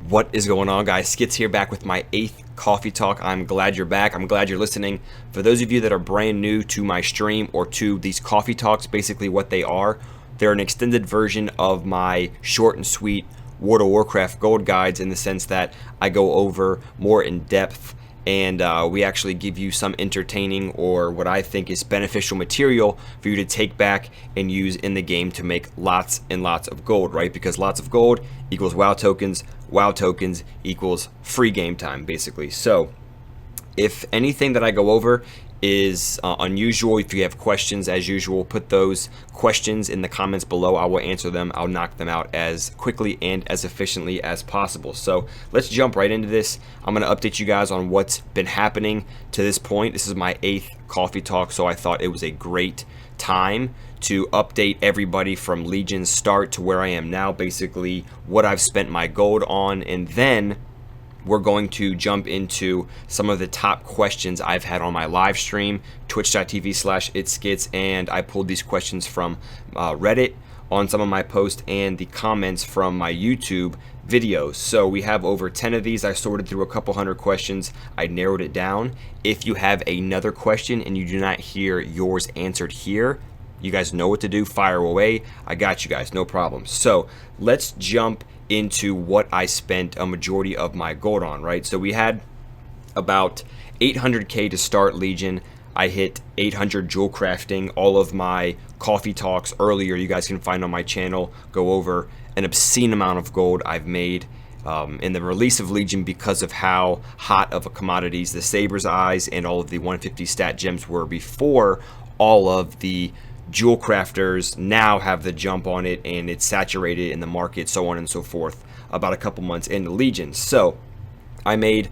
What is going on, guys? SKITZ here, back with my 8th coffee talk. I'm glad you're back. I'm glad you're listening. For those of you that are brand new to my stream or to these coffee talks, basically what they are, they're an extended version of my short and sweet World of Warcraft gold guides, in the sense that I go over more in depth and we actually give you some entertaining, or what I think is beneficial material for you to take back and use in the game to make lots and lots of gold, right? Because lots of gold equals WoW tokens equals free game time, basically. So if anything that I go over is unusual, if you have questions, as usual, put those questions in the comments below. I will answer them. I'll knock them out as quickly and as efficiently as possible. So let's jump right into this. I'm going to update you guys on what's been happening to this point. This is my 8th coffee talk, so I thought it was a great time to update everybody from Legion's start to where I am now, basically what I've spent my gold on, and then we're going to jump into some of the top questions I've had on my live stream, twitch.tv/itskits, and I pulled these questions from Reddit on some of my posts and the comments from my YouTube videos. So we have over 10 of these. I sorted through a couple hundred questions. I narrowed it down. If you have another question and you do not hear yours answered here, you guys know what to do. Fire away. I got you guys, no problem. So let's jump into what I spent a majority of my gold on, right? So we had about 800k to start Legion. I hit 800 Jewelcrafting. All of my coffee talks earlier you guys can find on my channel go over an obscene amount of gold I've made in the release of Legion, because of how hot of a commodities the Saber's Eyes and all of the 150 stat gems were before all of the Jewel crafters now have the jump on it, and it's saturated in the market, so on and so forth, about a couple months into Legion. So I made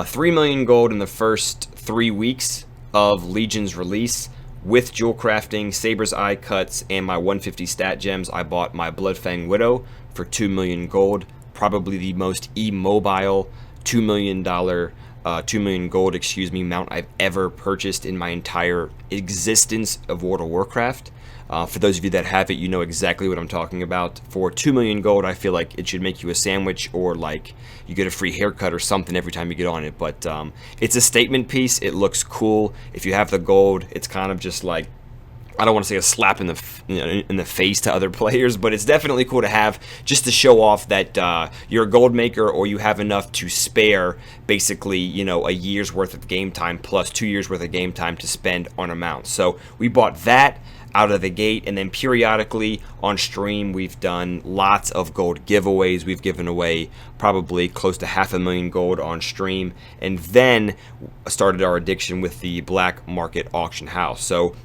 3 million gold in the first 3 weeks of Legion's release with Jewel crafting, Saber's Eye cuts, and my 150 stat gems. I bought my Bloodfang Widow for 2 million gold, probably the most immobile $2 million 2 million gold, mount I've ever purchased in my entire existence of World of Warcraft. For those of you that have it, you know exactly what I'm talking about. For 2 million gold, I feel like it should make you a sandwich, or like you get a free haircut or something every time you get on it. But it's a statement piece. It looks cool. If you have the gold, it's kind of just like, I don't want to say a slap in the face to other players, but it's definitely cool to have, just to show off that you're a gold maker, or you have enough to spare, basically, you know, a year's worth of game time plus 2 years worth of game time to spend on a mount. So we bought that out of the gate, and then periodically on stream we've done lots of gold giveaways. We've given away probably close to 500,000 gold on stream, and then started our addiction with the black market auction house. So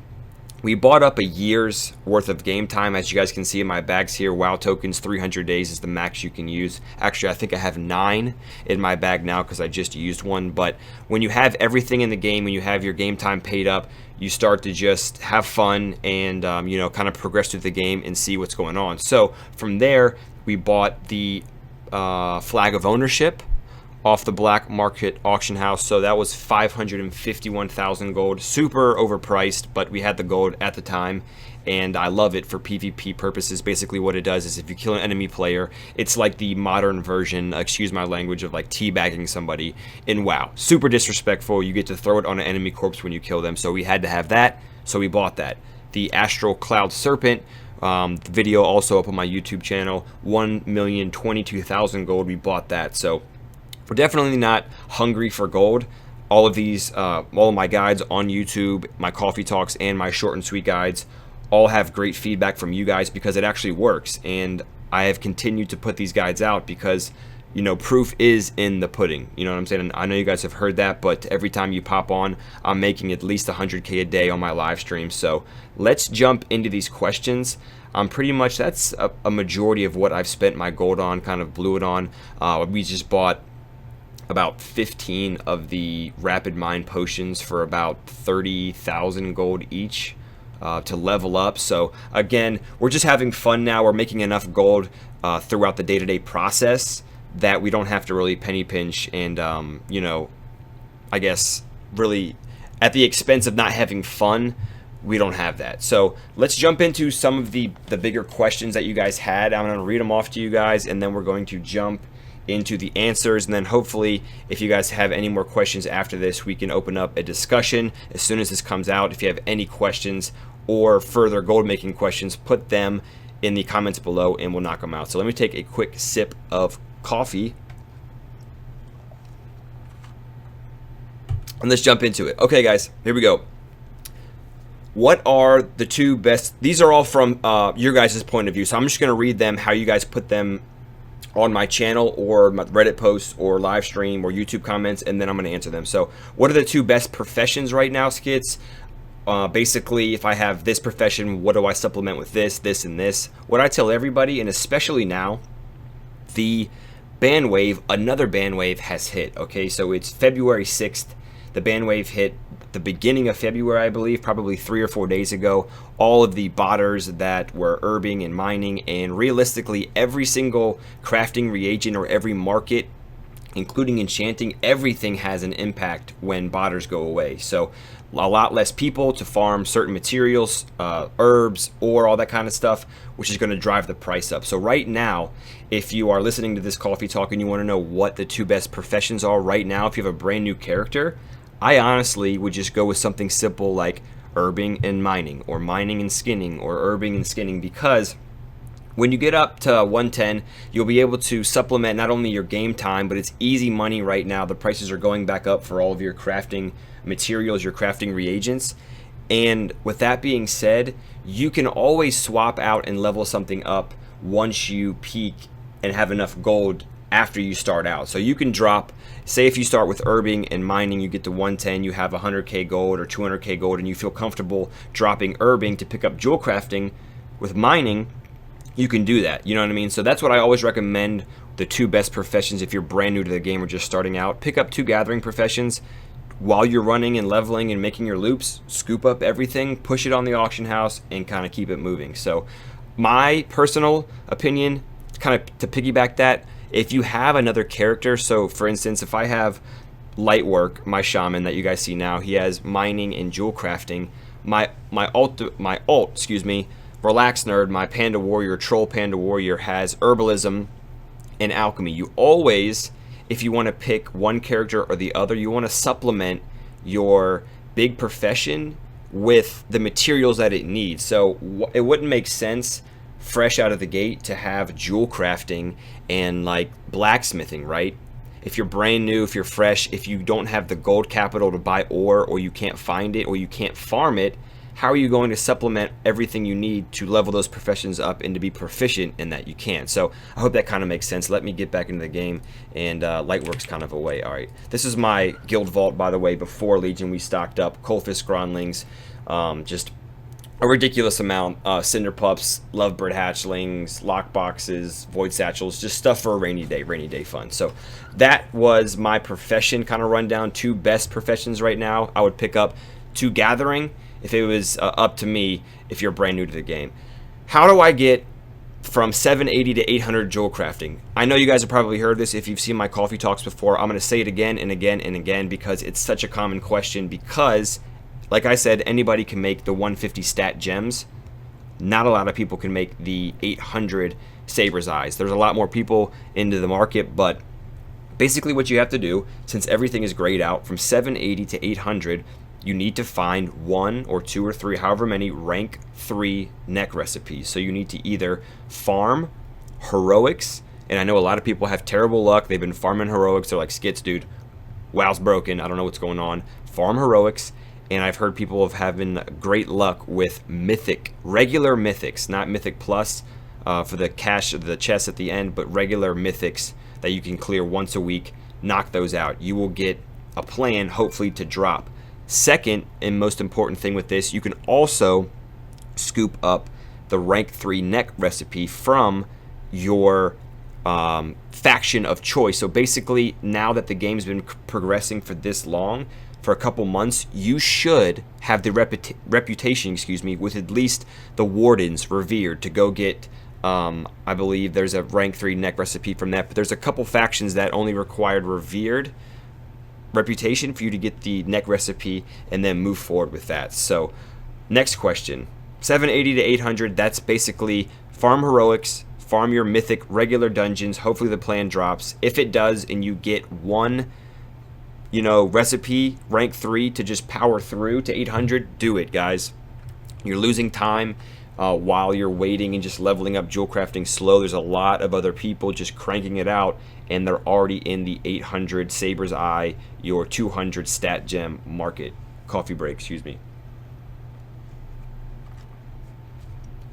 we bought up a year's worth of game time. As you guys can see in my bags here, WoW tokens, 300 days is the max you can use. Actually, I think I have 9 in my bag now because I just used one. But when you have everything in the game, when you have your game time paid up, you start to just have fun and you know, kind of progress through the game and see what's going on. So from there, we bought the Flag of Ownership off the black market auction house. So that was 551,000 gold, super overpriced, but we had the gold at the time, and I love it for PvP purposes. Basically what it does is, if you kill an enemy player, it's like the modern version, excuse my language, of like teabagging somebody in WoW. Super disrespectful. You get to throw it on an enemy corpse when you kill them, so we had to have that, so we bought that. The Astral Cloud Serpent, the video also up on my YouTube channel, 1,022,000 gold, we bought that. So we're definitely not hungry for gold. All of these, all of my guides on YouTube, my coffee talks, and my short and sweet guides all have great feedback from you guys, because it actually works. And I have continued to put these guides out because, you know, proof is in the pudding. You know what I'm saying? And I know you guys have heard that, but every time you pop on, I'm making at least 100k a day on my live stream. So let's jump into these questions. Pretty much that's a majority of what I've spent my gold on, kind of blew it on. We just bought about 15 of the rapid mind potions for about 30,000 gold each to level up. So again, we're just having fun now. We're making enough gold throughout the day-to-day process that we don't have to really penny pinch and you know, I guess really at the expense of not having fun. We don't have that. So let's jump into some of the bigger questions that you guys had. I'm going to read them off to you guys, and then we're going to jump into the answers, and then hopefully if you guys have any more questions after this, we can open up a discussion as soon as this comes out. If you have any questions or further gold making questions, put them in the comments below and we'll knock them out. So let me take a quick sip of coffee and let's jump into it. Okay guys, here we go. What are the two best? These are all from your guys' point of view, so I'm just going to read them how you guys put them on my channel or my Reddit posts or live stream or YouTube comments, and then I'm going to answer them. So what are the two best professions right now, Skits? Basically, if I have this profession, what do I supplement with this, this, and this? What I tell everybody, and especially now, the ban wave, another ban wave has hit. Okay, so it's February 6th. The ban wave hit the beginning of February, I believe, probably 3 or 4 days ago. All of the botters that were herbing and mining, and realistically every single crafting reagent or every market, including enchanting, everything has an impact when botters go away. So a lot less people to farm certain materials, herbs, or all that kind of stuff, which is going to drive the price up. So right now, if you are listening to this coffee talk and you want to know what the two best professions are right now, if you have a brand new character, I honestly would just go with something simple like herbing and mining, or mining and skinning, or herbing and skinning, because when you get up to 110, you'll be able to supplement not only your game time, but it's easy money right now. The prices are going back up for all of your crafting materials, your crafting reagents. And with that being said, you can always swap out and level something up once you peak and have enough gold after you start out. So you can drop, say if you start with herbing and mining, you get to 110, you have 100k gold or 200k gold, and you feel comfortable dropping herbing to pick up jewel crafting with mining, you can do that. You know what I mean? So that's what I always recommend, the two best professions if you're brand new to the game or just starting out. Pick up two gathering professions while you're running and leveling and making your loops. Scoop up everything, push it on the auction house, and kind of keep it moving. So my personal opinion, kind of to piggyback that, if you have another character, so for instance, if I have Lightwork, my shaman that you guys see now, he has mining and jewel crafting. My alt, excuse me, Relax Nerd, my Panda Warrior, Troll Panda Warrior, has herbalism and alchemy. You always, if you want to pick one character or the other, you want to supplement your big profession with the materials that it needs. So it wouldn't make sense fresh out of the gate to have jewel crafting and like blacksmithing, right? If you're brand new, if you're fresh, if you don't have the gold capital to buy ore, or you can't find it, or you can't farm it, how are you going to supplement everything you need to level those professions up and to be proficient in that? You can. So I hope that kind of makes sense. Let me get back into the game, and Lightwork's kind of away. All right, this is my guild vault, by the way. Before Legion, we stocked up Coalfist Gronlings, just a ridiculous amount, Cinder Pups, Lovebird Hatchlings, Lockboxes, Void Satchels, just stuff for a rainy day fun. So that was my profession kind of rundown. Two best professions right now. I would pick up two gathering if it was up to me, if you're brand new to the game. How do I get from 780 to 800 jewel crafting? I know you guys have probably heard this if you've seen my coffee talks before. I'm going to say it again and again and again because it's such a common question, because like I said, anybody can make the 150 stat gems. Not a lot of people can make the 800 Saber's Eyes. There's a lot more people into the market, but basically what you have to do, since everything is grayed out, from 780 to 800, you need to find 1 or 2 or 3, however many rank 3 neck recipes. So you need to either farm heroics, and I know a lot of people have terrible luck. They've been farming heroics. They're like, Skits, dude, WoW's broken. I don't know what's going on. Farm heroics. And I've heard people have having great luck with mythic, regular mythics, not mythic plus for the cash, the chests at the end, but regular mythics that you can clear once a week. Knock those out. You will get a plan, hopefully, to drop. Second, and most important thing with this, you can also scoop up the rank 3 neck recipe from your faction of choice. So basically, now that the game's been progressing for this long, for a couple months, you should have the reputation, with at least the Wardens revered to go get, I believe there's a rank 3 neck recipe from that, but there's a couple factions that only required revered reputation for you to get the neck recipe and then move forward with that. So next question, 780 to 800, that's basically farm heroics, farm your mythic regular dungeons. Hopefully the plan drops. If it does and you get one, recipe rank 3 to just power through to 800, do it, guys. You're losing time while you're waiting and just leveling up Jewelcrafting slow. There's a lot of other people just cranking it out, and they're already in the 800 Saber's Eye, your 200 stat gem market. Coffee break, excuse me.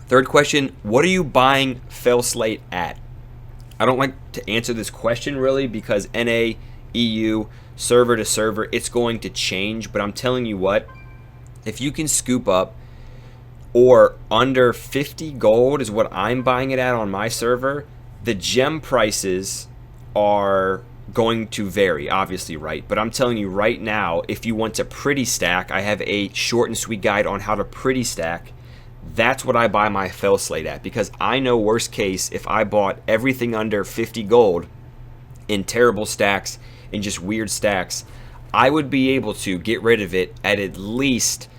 Third question, what are you buying Fell Slate at? I don't like to answer this question really because NA, EU, server to server, it's going to change. But I'm telling you what, if you can scoop up or under 50 gold is what I'm buying it at on my server, the gem prices are going to vary, obviously, right? But I'm telling you right now, if you want to pretty stack, I have a short and sweet guide on how to pretty stack. That's what I buy my Fell Slate at, because I know worst case, if I bought everything under 50 gold in terrible stacks and just weird stacks, I would be able to get rid of it at least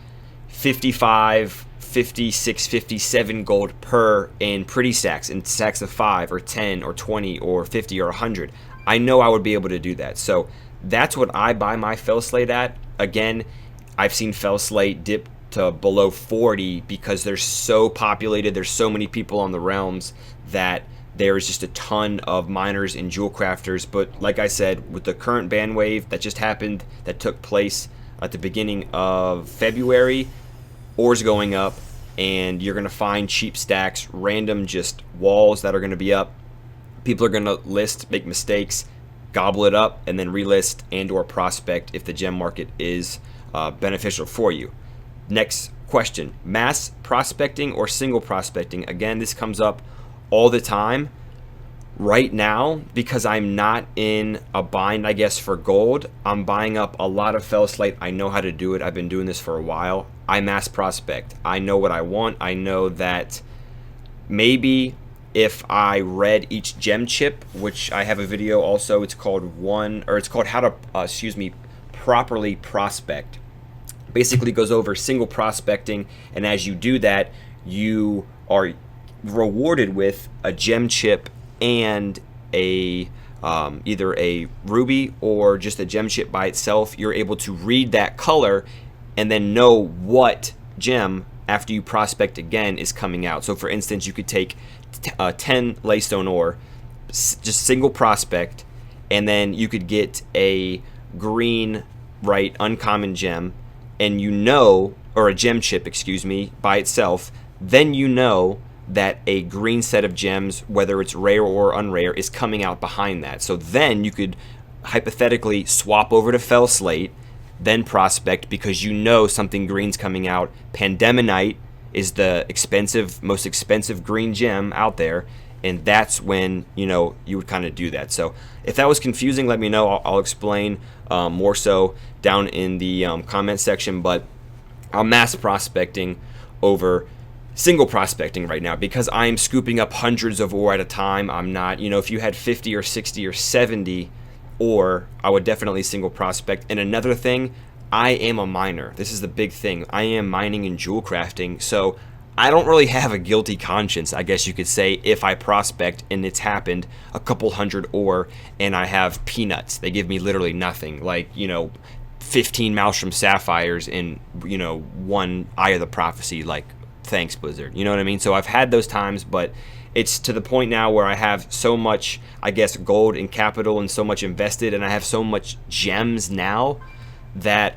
55, 56, 57 gold per in pretty stacks, in stacks of 5 or 10 or 20 or 50 or 100. I know I would be able to do that. So that's what I buy my Fell Slate at. Again, I've seen Fell Slate dip to below 40 because they're so populated, there's so many people on the realms that there's just a ton of miners and jewel crafters. But like I said, with the current ban wave that just happened, that took place at the beginning of February, ores going up, and you're gonna find cheap stacks, random just walls that are gonna be up. People are gonna list, make mistakes, gobble it up, and then relist and or prospect if the gem market is beneficial for you. Next question, mass prospecting or single prospecting? Again, this comes up all the time. Right now, because I'm not in a bind, I guess, for gold, I'm buying up a lot of Fell Slate. I know how to do it. I've been doing this for a while. I mass prospect. I know what I want. I know that maybe if I read each gem chip, which I have a video also, it's called how to, properly prospect. Basically goes over single prospecting, and as you do that, you are rewarded with a gem chip and a either a ruby or just a gem chip by itself. You're able to read that color and then know what gem after you prospect again is coming out. So for instance, you could take 10 laystone ore, just single prospect, and then you could get a green, right, uncommon gem, and or a gem chip, excuse me, by itself, then you know that a green set of gems, whether it's rare or unrare, is coming out behind that. So then you could hypothetically swap over to Fell Slate, then prospect, because you know something green's coming out. Pandemonite is the most expensive green gem out there, and that's when you would kind of do that. So if that was confusing, let me know. I'll explain more so down in the comment section. But I'm mass prospecting over single prospecting right now because I'm scooping up hundreds of ore at a time. I'm not, if you had 50 or 60 or 70 ore, I would definitely single prospect. And another thing, I am a miner. This is the big thing. I am mining in jewel crafting, so I don't really have a guilty conscience, I guess you could say, if I prospect and it's happened a couple hundred ore and I have peanuts. They give me literally nothing, like 15 Maelstrom Sapphires in one Eye of the Prophecy, like, thanks Blizzard, you know what I mean? So I've had those times, but it's to the point now where I have so much, I guess, gold and capital and so much invested, and I have so much gems now that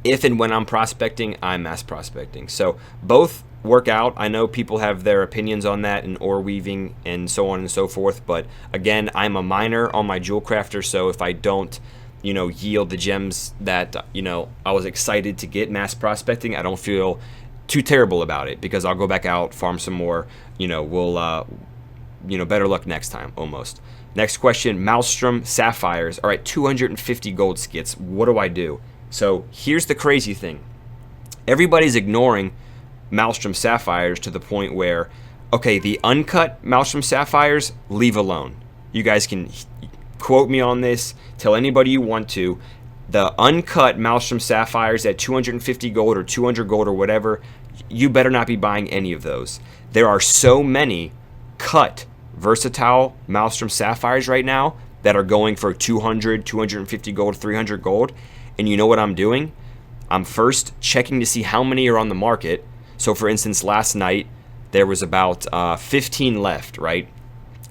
if and when I'm prospecting, I'm mass prospecting. So both work out. I know people have their opinions on that and ore weaving and so on and so forth, but again, I'm a miner on my jewel crafter, so if I don't yield the gems that I was excited to get mass prospecting, I don't feel too terrible about it, because I'll go back out, farm some more, we'll better luck next time, almost. Next question, Maelstrom Sapphires. All right, 250 gold skits. What do I do? So here's the crazy thing. Everybody's ignoring Maelstrom Sapphires to the point where, okay, the uncut Maelstrom Sapphires, leave alone. You guys can quote me on this, tell anybody you want to. The uncut Maelstrom Sapphires at 250 gold or 200 gold or whatever, you better not be buying any of those. There are so many cut versatile Maelstrom Sapphires right now that are going for 200, 250 gold, 300 gold. And you know what I'm doing? I'm first checking to see how many are on the market. So for instance, last night there was about 15 left, right?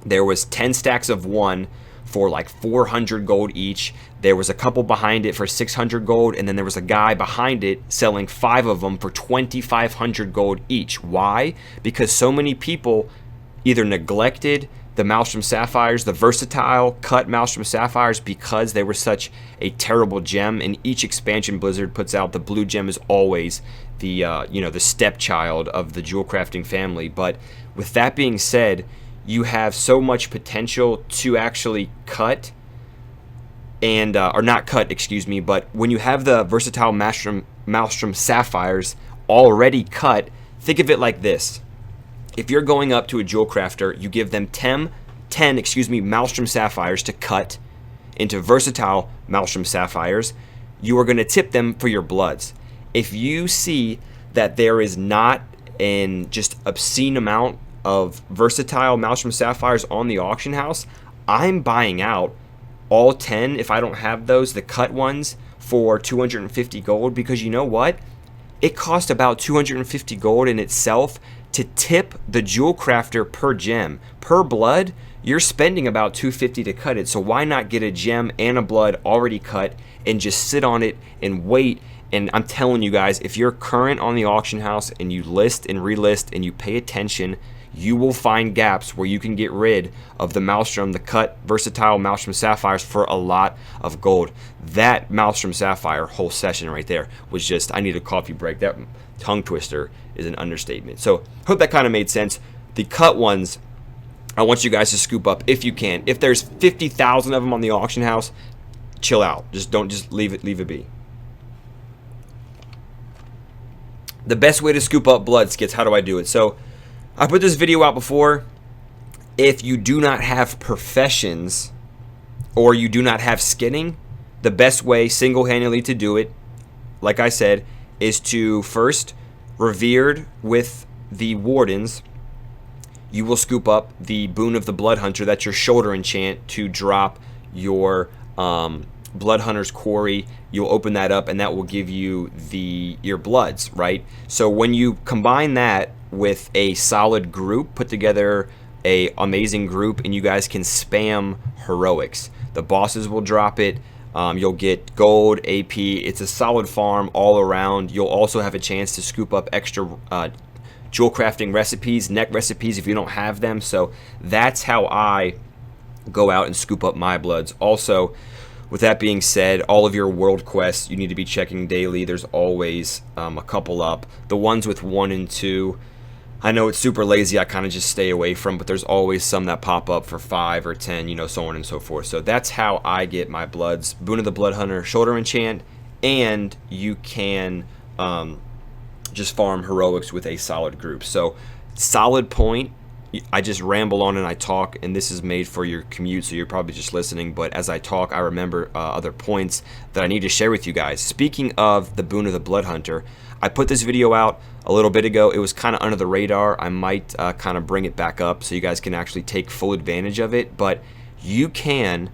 There was 10 stacks of one for like 400 gold each. There was a couple behind it for 600 gold, and then there was a guy behind it selling 5 of them for 2,500 gold each. Why? Because so many people either neglected the Maelstrom Sapphires, the versatile cut Maelstrom Sapphires, because they were such a terrible gem. And each expansion Blizzard puts out, the blue gem is always the the stepchild of the Jewelcrafting family. But with that being said, you have so much potential to actually cut and or not cut, excuse me, but when you have the versatile Maelstrom Sapphires already cut, think of it like this. If you're going up to a jewel crafter, you give them 10 Maelstrom Sapphires to cut into versatile Maelstrom Sapphires. You are going to tip them for your bloods. If you see that there is not an just obscene amount of versatile Maelstrom Sapphires on the auction house, I'm buying out all 10, if I don't have those, the cut ones, for 250 gold, because you know what? It cost about 250 gold in itself to tip the jewel crafter per gem. Per blood, you're spending about 250 to cut it. So why not get a gem and a blood already cut and just sit on it and wait? And I'm telling you guys, if you're current on the auction house and you list and relist and you pay attention, you will find gaps where you can get rid of the Maelstrom, the cut versatile Maelstrom Sapphires for a lot of gold. That Maelstrom Sapphire whole session right there was just, I need a coffee break. That tongue twister is an understatement. So hope that kind of made sense. The cut ones, I want you guys to scoop up if you can. If there's 50,000 of them on the auction house, chill out. Just leave it be. The best way to scoop up blood, Skits, how do I do it? So I put this video out before. If you do not have professions or you do not have skinning, the best way single-handedly to do it, like I said, is to first, revered with the wardens, you will scoop up the Boon of the Blood Hunter. That's your shoulder enchant to drop your Blood Hunter's Quarry. You'll open that up and that will give you your bloods, right? So when you combine that with a solid group, put together a amazing group, and you guys can spam heroics. The bosses will drop it. You'll get gold, AP. It's a solid farm all around. You'll also have a chance to scoop up extra jewel crafting recipes, neck recipes if you don't have them. So that's how I go out and scoop up my bloods. Also, with that being said, all of your world quests you need to be checking daily. There's always a couple up. The ones with 1 and 2, I know it's super lazy, I kind of just stay away from, but there's always some that pop up for 5 or 10, so on and so forth. So that's how I get my bloods. Boon of the Blood Hunter, shoulder enchant, and you can just farm heroics with a solid group. So solid point. I just ramble on and I talk, and this is made for your commute, so you're probably just listening, but as I talk, I remember other points that I need to share with you guys. Speaking of the Boon of the Blood Hunter, I put this video out a little bit ago. It was kind of under the radar. I might kind of bring it back up so you guys can actually take full advantage of it, but you can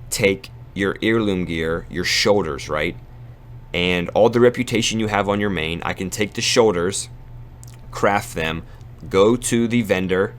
take your heirloom gear, your shoulders, right, and all the reputation you have on your main. I can take the shoulders, craft them, go to the vendor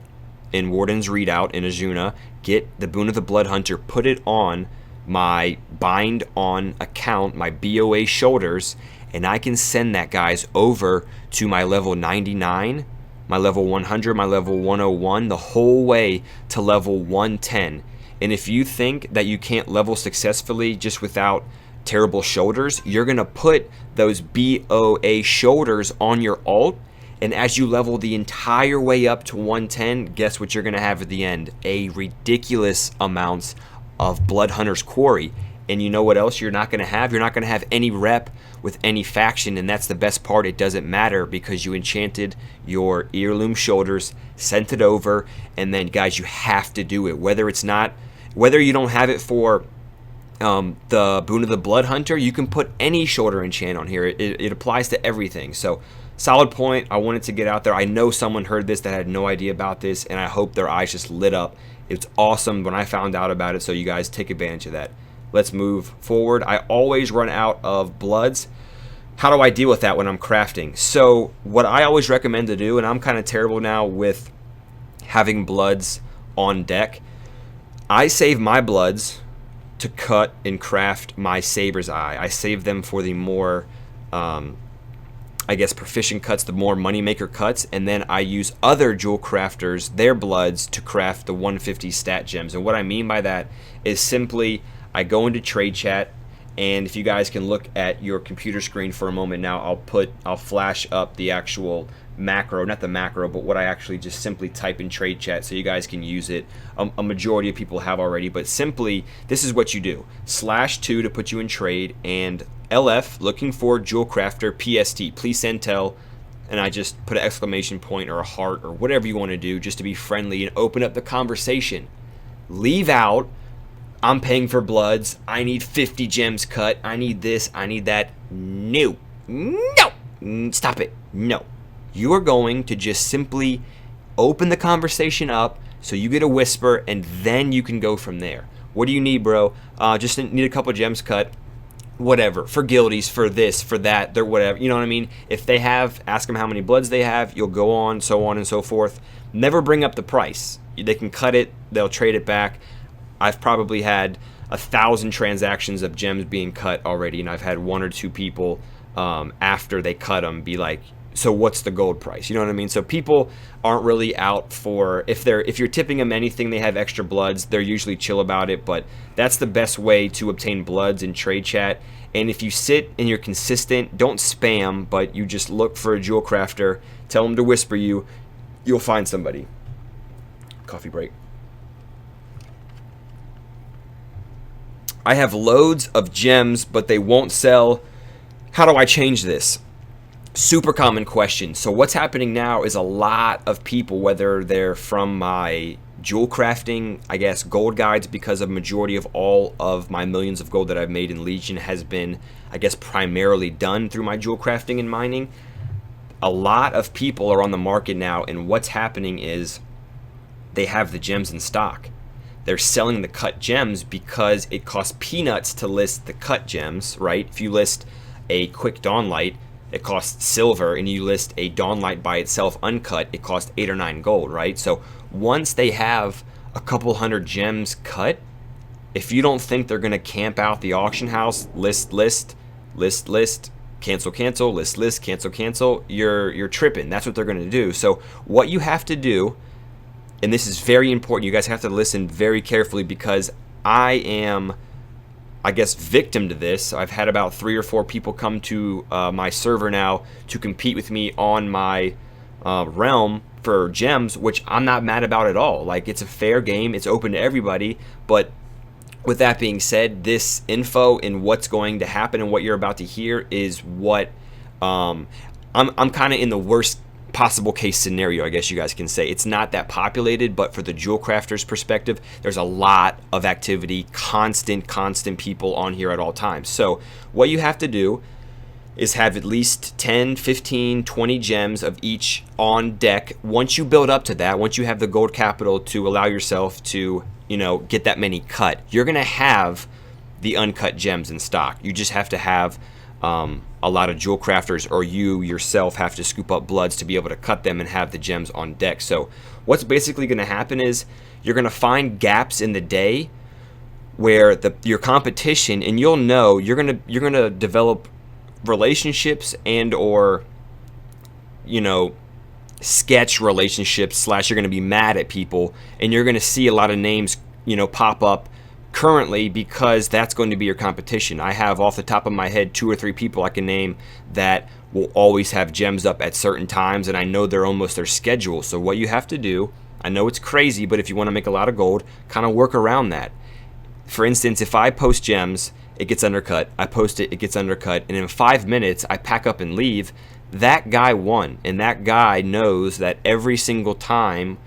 in Warden's Readout in Azuna, get the Boon of the Blood Hunter, put it on my bind on account, my BOA shoulders, and I can send that, guys, over to my level 99, my level 100, my level 101, the whole way to level 110. And if you think that you can't level successfully just without terrible shoulders, you're going to put those BOA shoulders on your alt, and as you level the entire way up to 110, guess what you're going to have at the end? A ridiculous amounts of Blood Hunter's Quarry. And you know what else you're not going to have? You're not going to have any rep with any faction, and that's the best part. It doesn't matter because you enchanted your heirloom shoulders, sent it over, and then, guys, you have to do it. Whether you don't have it for The Boon of the Blood Hunter, you can put any shoulder enchant on here. It applies to everything. So solid point. I wanted to get out there. I know someone heard this that had no idea about this, and I hope their eyes just lit up. It's awesome when I found out about it, so you guys take advantage of that. Let's move forward. I always run out of bloods. How do I deal with that when I'm crafting? So what I always recommend to do, and I'm kind of terrible now with having bloods on deck, I save my bloods to cut and craft my Saber's Eye. I save them for the more, I guess, proficient cuts, the more moneymaker cuts, and then I use other jewel crafters, their bloods, to craft the 150 stat gems. And what I mean by that is simply I go into trade chat, and if you guys can look at your computer screen for a moment now, I'll flash up the actual macro, not the macro, but what I actually just simply type in trade chat so you guys can use it. A majority of people have already, but simply this is what you do: /2 to put you in trade, and LF looking for Jewel Crafter PST, please send tell, and I just put an exclamation point or a heart or whatever you want to do just to be friendly and open up the conversation. Leave out I'm paying for bloods, I need 50 gems cut, I need this, I need that. No, stop it. No, you are going to just simply open the conversation up so you get a whisper, and then you can go from there. What do you need, bro? Just need a couple gems cut, whatever, for guildies, for this, for that, they're whatever, you know what I mean? If they have, ask them how many bloods they have, you'll go on and so forth. Never bring up the price. They can cut it, they'll trade it back. I've probably had 1,000 transactions of gems being cut already, and I've had 1 or 2 people after they cut them be like, so what's the gold price? You know what I mean? So people aren't really out for, if you're tipping them anything, they have extra bloods, they're usually chill about it, but that's the best way to obtain bloods in trade chat. And if you sit and you're consistent, don't spam, but you just look for a jewel crafter, tell them to whisper you, you'll find somebody. Coffee break. I have loads of gems, but they won't sell. How do I change this? Super common question. So what's happening now is a lot of people, whether they're from my jewel crafting, I guess, gold guides, because a majority of all of my millions of gold that I've made in Legion has been, I guess, primarily done through my jewel crafting and mining. A lot of people are on the market now, and what's happening is they have the gems in stock. They're selling the cut gems because it costs peanuts to list the cut gems, right? If you list a quick Dawnlight, it costs silver, and you list a Dawnlight by itself uncut, it costs 8 or 9 gold, right? So once they have a couple hundred gems cut, if you don't think they're gonna camp out the auction house, list, cancel, list, cancel, you're tripping. That's what they're gonna do. So what you have to do, and this is very important, you guys have to listen very carefully, because I am, I guess, victim to this. I've had about 3 or 4 people come to my server now to compete with me on my realm for gems, which I'm not mad about at all. Like, it's a fair game, it's open to everybody. But with that being said, this info and what's going to happen and what you're about to hear is what I'm kind of in the worst possible case scenario, I guess you guys can say. It's not that populated, but for the jewel crafters perspective, there's a lot of activity, constant people on here at all times. So what you have to do is have at least 10, 15, 20 gems of each on deck. Once you build up to that, once you have the gold capital to allow yourself to, you know, get that many cut, you're gonna have the uncut gems in stock. You just have to have a lot of jewel crafters, or you yourself have to scoop up bloods to be able to cut them and have the gems on deck. So what's basically going to happen is you're going to find gaps in the day where your competition, and you'll know, you're going to develop relationships and or, you know, sketch relationships / you're going to be mad at people, and you're going to see a lot of names, you know, pop up currently, because that's going to be your competition. I have off the top of my head 2 or 3 people I can name that will always have gems up at certain times, and I know they're almost their schedule. So what you have to do, I know it's crazy, but if you want to make a lot of gold, kind of work around that. For instance, if I post gems, it gets undercut. I post it, it gets undercut, and in 5 minutes I pack up and leave. That guy won, and that guy knows that every single time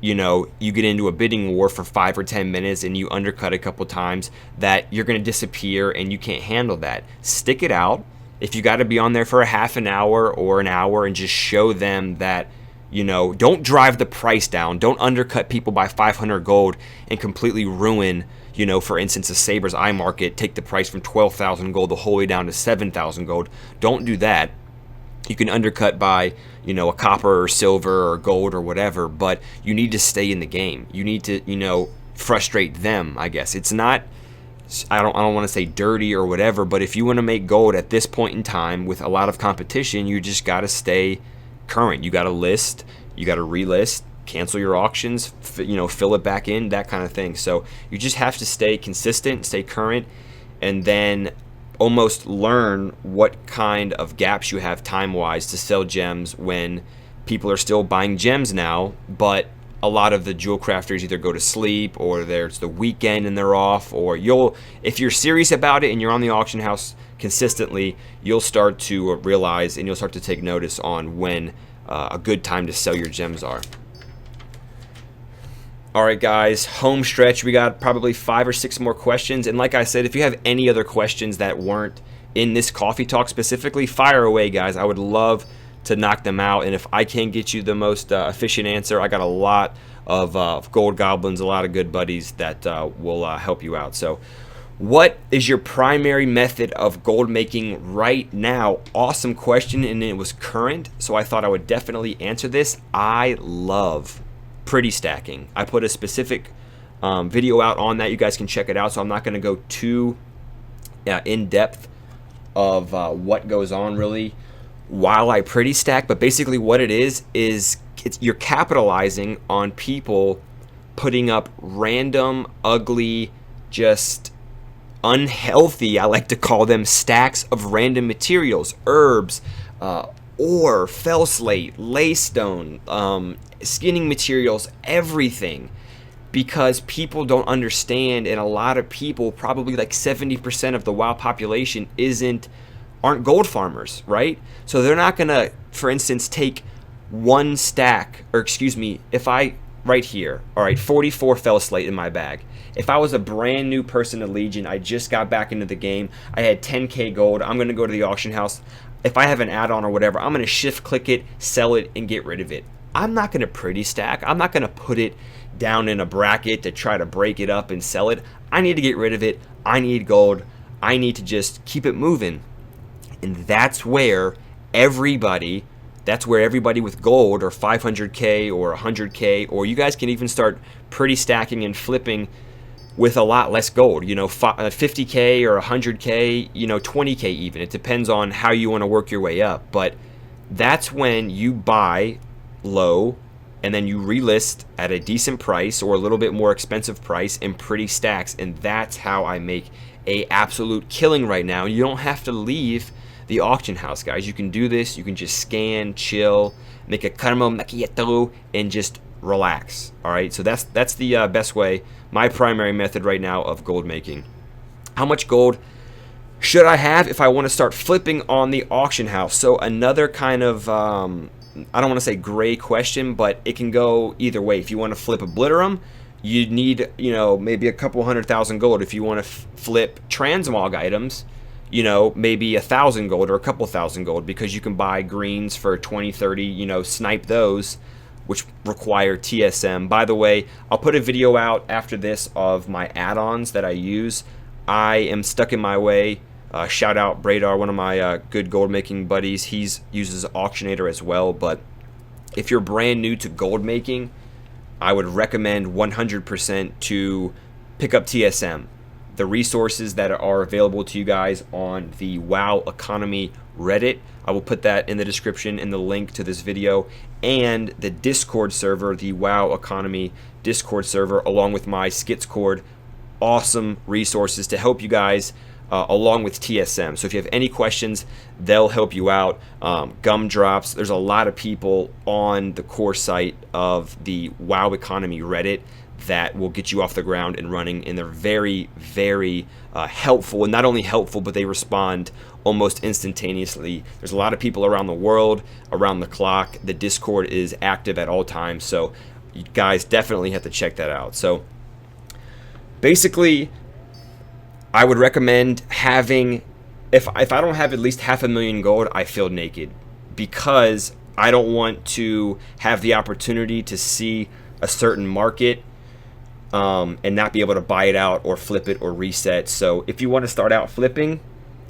you know, you get into a bidding war for 5 or 10 minutes and you undercut a couple times, that you're going to disappear and you can't handle that. Stick it out. If you got to be on there for a half an hour or an hour, and just show them that, you know, don't drive the price down. Don't undercut people by 500 gold and completely ruin, you know, for instance, a Saber's Eye market, take the price from 12,000 gold the whole way down to 7,000 gold. Don't do that. You can undercut by, you know, a copper or silver or gold or whatever, but you need to stay in the game. You need to, you know, frustrate them, I guess. It's not, I don't want to say dirty or whatever, but if you want to make gold at this point in time with a lot of competition, you just got to stay current. You got to list, you got to relist, cancel your auctions, you know, fill it back in, that kind of thing. So you just have to stay consistent, stay current, and then almost learn what kind of gaps you have time-wise to sell gems when people are still buying gems now, but a lot of the jewel crafters either go to sleep, or there's the weekend and they're off, or if you're serious about it and you're on the auction house consistently, you'll start to realize and you'll start to take notice on when a good time to sell your gems are. All right, guys, home stretch. We got probably 5 or 6 more questions. And like I said, if you have any other questions that weren't in this coffee talk specifically, fire away, guys. I would love to knock them out. And if I can get you the most efficient answer, I got a lot of gold goblins, a lot of good buddies that will help you out. So what is your primary method of gold making right now? Awesome question, and it was current, so I thought I would definitely answer this. I love pretty stacking. I put a specific video out on that. You guys can check it out, so I'm not going to go too in depth of what goes on really while I pretty stack, but basically what it is you're capitalizing on people putting up random, ugly, just unhealthy, I like to call them, stacks of random materials, herbs, ore, fell slate, laystone, skinning materials, everything, because people don't understand, and a lot of people, probably like 70% of the WoW population, aren't gold farmers, right? So they're not gonna, for instance, take one stack, or excuse me, if I, right here, all right, 44 fell slate in my bag. If I was a brand new person to Legion, I just got back into the game, I had 10k gold, I'm gonna go to the auction house. If I have an add-on or whatever, I'm gonna shift click it, sell it, and get rid of it. I'm not gonna pretty stack. I'm not gonna put it down in a bracket to try to break it up and sell it. I need to get rid of it. I need gold. I need to just keep it moving. And that's where everybody with gold, or 500k or 100k, or you guys can even start pretty stacking and flipping with a lot less gold, you know, 50k or 100k, you know, 20k even. It depends on how you want to work your way up. But that's when you buy low and then you relist at a decent price or a little bit more expensive price in pretty stacks. And that's how I make a absolute killing right now. You don't have to leave the auction house, guys. You can do this. You can just scan, chill, make a caramel macchiato, and just relax. All right, so that's the best way, my primary method right now of gold making. How much gold should I have if I want to start flipping on the auction house? So another kind of I don't want to say gray question, but it can go either way. If you want to flip Obliterum, you need, you know, maybe a couple 100,000 gold. If you want to flip transmog items, you know, maybe 1,000 gold or a couple thousand gold, because you can buy greens for 20, 30, you know, snipe those, which require TSM. By the way, I'll put a video out after this of my add-ons that I use. I am stuck in my way. Shout out Bradar, one of my good gold making buddies. He uses Auctionator as well. But if you're brand new to gold making, I would recommend 100% to pick up TSM. The resources that are available to you guys on the WoW Economy Reddit, I will put that in the description in the link to this video, and the Discord server, the WoW Economy Discord server, along with my SKITZ cord. Awesome resources to help you guys along with TSM. So if you have any questions, they'll help you out. Gumdrops, there's a lot of people on the core site of the WoW Economy Reddit that will get you off the ground and running, and they're very, very helpful. And not only helpful, but they respond almost instantaneously. There's a lot of people around the world, around the clock. The Discord is active at all times, so you guys definitely have to check that out. So basically, I would recommend having, if I don't have at least 500,000 gold, I feel naked, because I don't want to have the opportunity to see a certain market and not be able to buy it out or flip it or reset. So if you want to start out flipping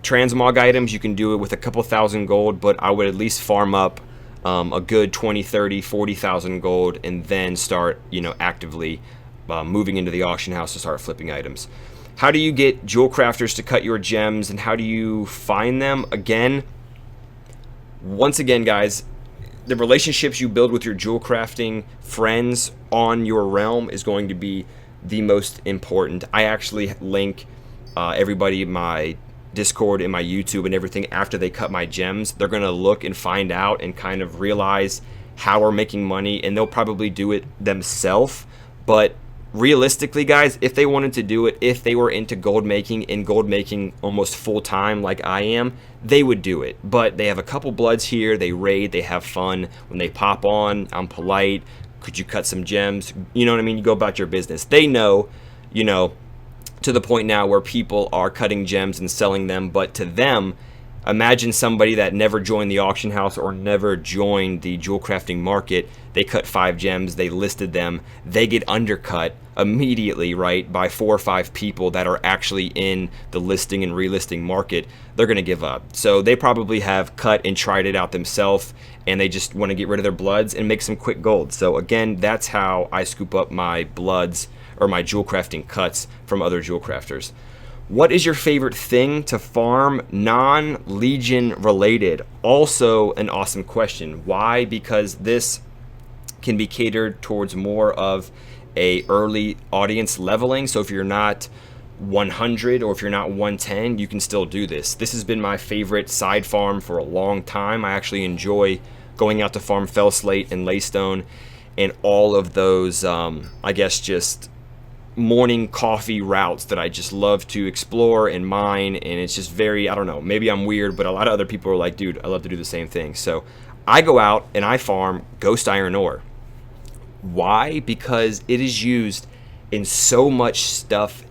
transmog items, you can do it with a couple thousand gold, but I would at least farm up a good 20, 30, 40,000 gold, and then start, actively moving into the auction house to start flipping items. How do you get jewel crafters to cut your gems, and how do you find them? Once again, guys, the relationships you build with your jewel crafting friends on your realm is going to be the most important. I actually link everybody in my Discord and my YouTube and everything after they cut my gems. They're going to look and find out and kind of realize how we're making money, and they'll probably do it themselves. But realistically, guys, if they wanted to do it, if they were into gold making almost full time like I am, they would do it. But they have a couple bloods here, they raid, they have fun. When they pop on, I'm polite. Could you cut some gems? You know what I mean? You go about your business. They know, to the point now where people are cutting gems and selling them. But to them, imagine somebody that never joined the auction house or never joined the jewel crafting market. They cut 5 gems, they listed them, they get undercut immediately, right, by 4 or 5 people that are actually in the listing and relisting market. They're going to give up. So they probably have cut and tried it out themselves, and they just want to get rid of their bloods and make some quick gold. So again, that's how I scoop up my bloods or my jewel crafting cuts from other jewel crafters. What is your favorite thing to farm non-Legion related? Also an awesome question. Why? Because this can be catered towards more of a early audience leveling. So if you're not 100 or if you're not 110, you can still do this. This has been my favorite side farm for a long time. I actually enjoy going out to farm Fell Slate and Laystone and all of those, I guess, just morning coffee routes that I just love to explore and mine. And it's just very, I don't know, maybe I'm weird, but a lot of other people are like, dude, I love to do the same thing. So I go out and I farm ghost iron ore. Why? Because it is used in so much stuff.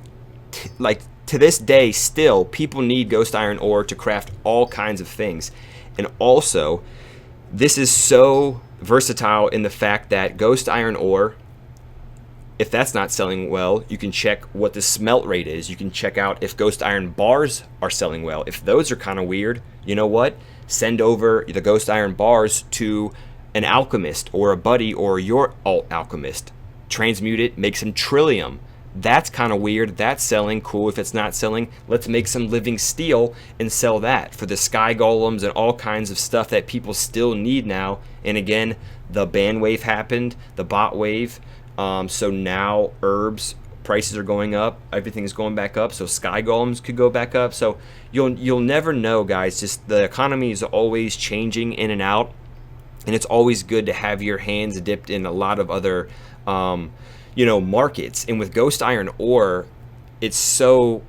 Like to this day, still, people need ghost iron ore to craft all kinds of things. And also, this is so versatile in the fact that ghost iron ore, if that's not selling well, you can check what the smelt rate is. You can check out if ghost iron bars are selling well. If those are kind of weird, you know what? Send over the ghost iron bars to an alchemist or a buddy or your alt alchemist. Transmute it, make some trillium. That's kind of weird. That's selling. Cool. If it's not selling, let's make some living steel and sell that for the sky golems and all kinds of stuff that people still need now. And again, the ban wave happened, the bot wave. So now herbs prices are going up, everything's going back up, so sky golems could go back up. So you'll never know, guys. Just the economy is always changing in and out, and it's always good to have your hands dipped in a lot of other markets. And with ghost iron ore, it's so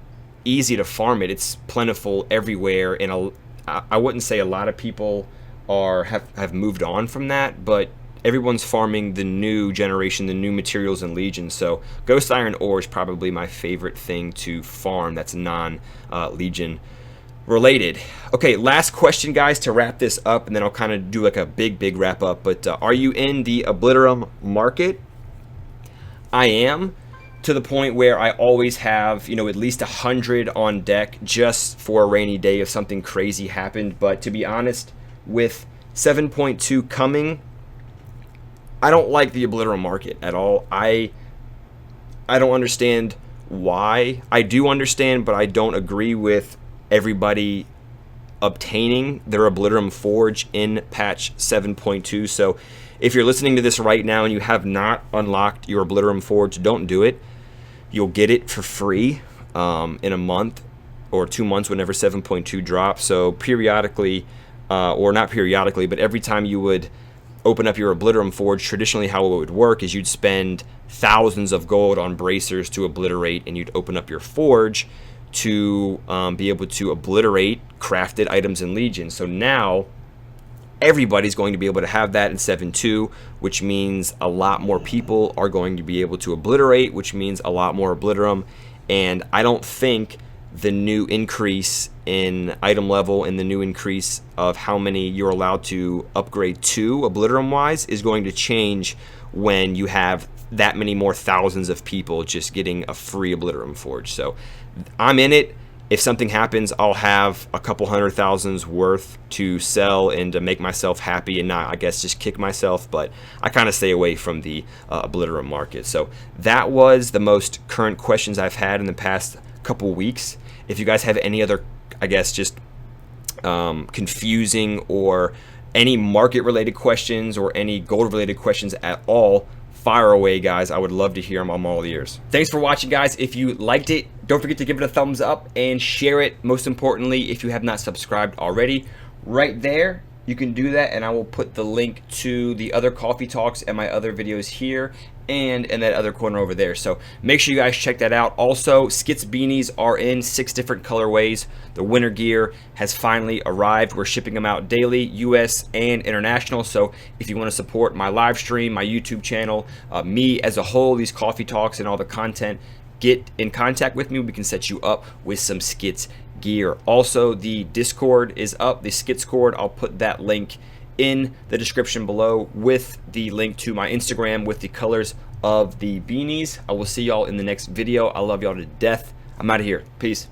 easy to farm it. It's plentiful everywhere, and I wouldn't say a lot of people have moved on from that, but everyone's farming the new generation, the new materials in Legion. So ghost iron ore is probably my favorite thing to farm that's non-Legion related. Okay, last question, guys, to wrap this up, and then I'll kind of do like a big wrap up. But are you in the Obliterum market? I am, to the point where I always have, at least 100 on deck just for a rainy day if something crazy happened. But to be honest, with 7.2 coming, I don't like the Obliterum market at all. I don't understand why. I do understand, but I don't agree with everybody obtaining their Obliterum Forge in patch 7.2. So if you're listening to this right now and you have not unlocked your Obliterum Forge, don't do it. You'll get it for free in a month or 2 months whenever 7.2 drops. So periodically, or not periodically, but every time you would open up your Obliterum Forge, traditionally how it would work is you'd spend thousands of gold on bracers to obliterate, and you'd open up your forge to be able to obliterate crafted items in Legion. So now everybody's going to be able to have that in 7.2, which means a lot more people are going to be able to obliterate, which means a lot more obliterum. And I don't think the new increase in item level and the new increase of how many you're allowed to upgrade to obliterum wise is going to change when you have that many more thousands of people just getting a free obliterum forge. So I'm in it. If something happens, I'll have a couple 100,000s worth to sell and to make myself happy and not, I guess, just kick myself. But I kind of stay away from the obliterum market. So that was the most current questions I've had in the past couple weeks. If you guys have any other, I guess, just confusing or any market related questions or any gold related questions at all, fire away, guys. I would love to hear them. I'm all ears. Thanks for watching, guys. If you liked it, don't forget to give it a thumbs up and share it. Most importantly, if you have not subscribed already, right there, you can do that, and I will put the link to the other coffee talks and my other videos here and in that other corner over there. So make sure you guys check that out. Also, SKITZ beanies are in 6 different colorways. The winter gear has finally arrived. We're shipping them out daily, US and international. So if you want to support my live stream, my YouTube channel, me as a whole, these coffee talks and all the content, get in contact with me. We can set you up with some SKITZ gear. Also, the Discord is up, the SKITZ. I'll put that link in the description below with the link to my Instagram with the colors of the beanies. I will see y'all in the next video. I love y'all to death. I'm out of here. Peace.